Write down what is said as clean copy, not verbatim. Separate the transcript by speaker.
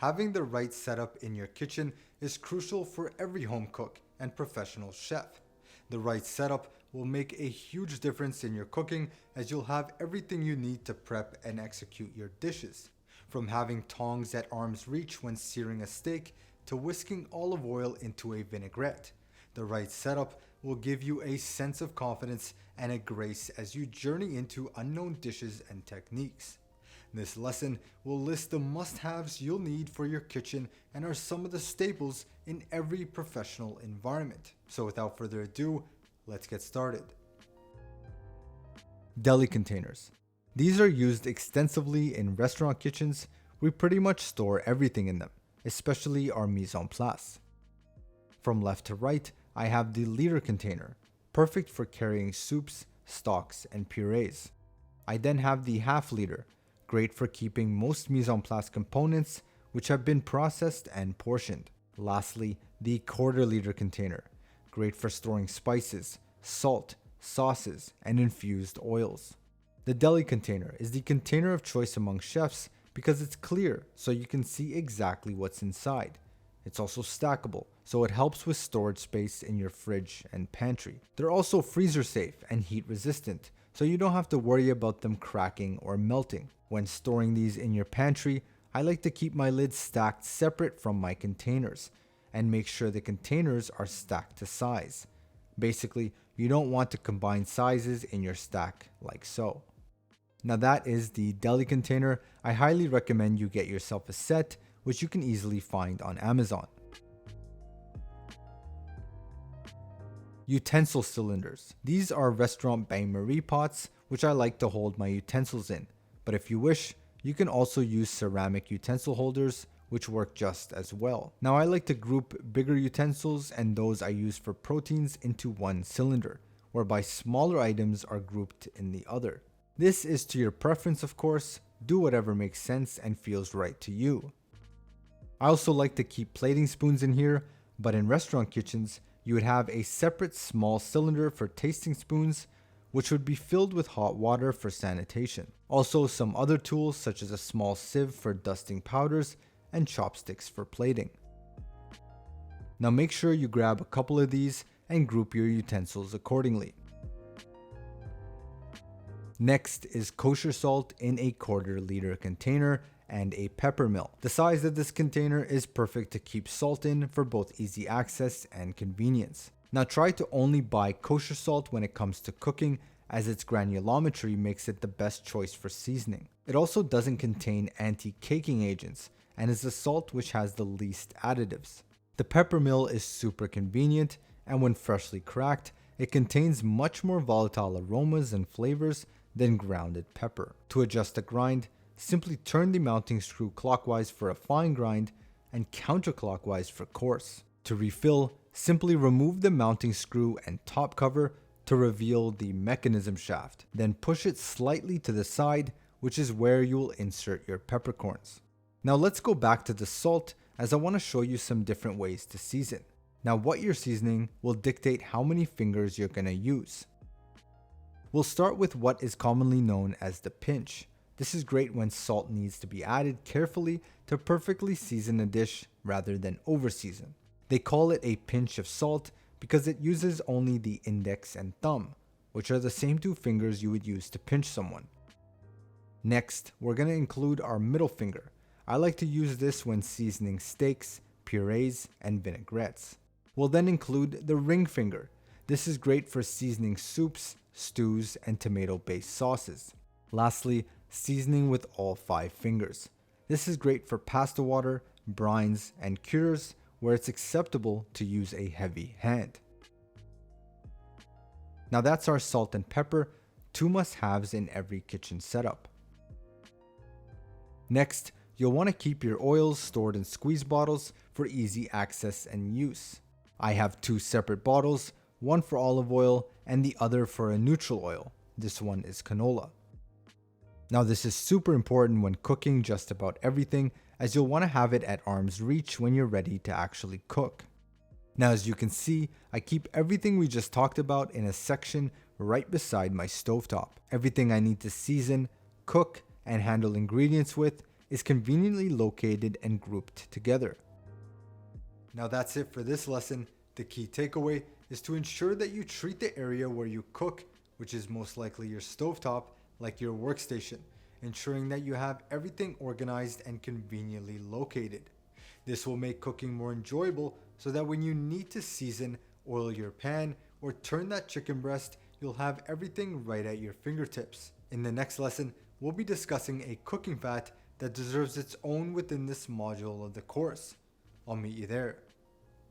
Speaker 1: Having the right setup in your kitchen is crucial for every home cook and professional chef. The right setup will make a huge difference in your cooking, as you'll have everything you need to prep and execute your dishes. From having tongs at arm's reach when searing a steak to whisking olive oil into a vinaigrette. The right setup will give you a sense of confidence and a grace as you journey into unknown dishes and techniques. This lesson will list the must-haves you'll need for your kitchen and are some of the staples in every professional environment. So without further ado, let's get started. Deli containers. These are used extensively in restaurant kitchens. We pretty much store everything in them, especially our mise en place. From left to right, I have the liter container, perfect for carrying soups, stocks, and purees. I then have the half liter, great for keeping most mise en place components which have been processed and portioned. Lastly, the quarter liter container, great for storing spices, salt, sauces, and infused oils. The deli container is the container of choice among chefs because it's clear so you can see exactly what's inside. It's also stackable, so it helps with storage space in your fridge and pantry. They're also freezer safe and heat resistant, so you don't have to worry about them cracking or melting. When storing these in your pantry, I like to keep my lids stacked separate from my containers and make sure the containers are stacked to size. Basically, you don't want to combine sizes in your stack like so. Now that is the deli container. I highly recommend you get yourself a set, which you can easily find on Amazon. Utensil cylinders. These are restaurant bain-marie pots, which I like to hold my utensils in. But if you wish, you can also use ceramic utensil holders, which work just as well. Now I like to group bigger utensils and those I use for proteins into one cylinder, whereby smaller items are grouped in the other. This is to your preference, of course. Do whatever makes sense and feels right to you. I also like to keep plating spoons in here, but in restaurant kitchens, you would have a separate small cylinder for tasting spoons, which would be filled with hot water for sanitation. Also, some other tools such as a small sieve for dusting powders and chopsticks for plating. Now make sure you grab a couple of these and group your utensils accordingly. Next is kosher salt in a quarter liter container and a pepper mill. The size of this container is perfect to keep salt in for both easy access and convenience. Now try to only buy kosher salt when it comes to cooking, as its granulometry makes it the best choice for seasoning. It also doesn't contain anti-caking agents and is the salt which has the least additives. The pepper mill is super convenient, and when freshly cracked, it contains much more volatile aromas and flavors than grounded pepper. To adjust the grind, simply turn the mounting screw clockwise for a fine grind and counterclockwise for coarse. To refill, simply remove the mounting screw and top cover to reveal the mechanism shaft. Then push it slightly to the side, which is where you will insert your peppercorns. Now let's go back to the salt, as I want to show you some different ways to season. Now what you're seasoning will dictate how many fingers you're going to use. We'll start with what is commonly known as the pinch. This is great when salt needs to be added carefully to perfectly season a dish rather than over-season. They call it a pinch of salt because it uses only the index and thumb, which are the same two fingers you would use to pinch someone. Next, we're going to include our middle finger. I like to use this when seasoning steaks, purees, and vinaigrettes. We'll then include the ring finger. This is great for seasoning soups, stews, and tomato-based sauces. Lastly, seasoning with all 5 fingers. This is great for pasta water, brines, and cures, where it's acceptable to use a heavy hand. Now that's our salt and pepper, 2 must-haves in every kitchen setup. Next, you'll want to keep your oils stored in squeeze bottles for easy access and use. I have 2 separate bottles, one for olive oil and the other for a neutral oil. This one is canola. Now this is super important when cooking just about everything, as you'll want to have it at arm's reach when you're ready to actually cook. Now as you can see, I keep everything we just talked about in a section right beside my stovetop. Everything I need to season, cook, and handle ingredients with is conveniently located and grouped together. Now that's it for this lesson. The key takeaway is to ensure that you treat the area where you cook, which is most likely your stovetop, like your workstation, ensuring that you have everything organized and conveniently located. This will make cooking more enjoyable so that when you need to season, oil your pan, or turn that chicken breast, you'll have everything right at your fingertips. In the next lesson, we'll be discussing a cooking fat that deserves its own within this module of the course. I'll meet you there.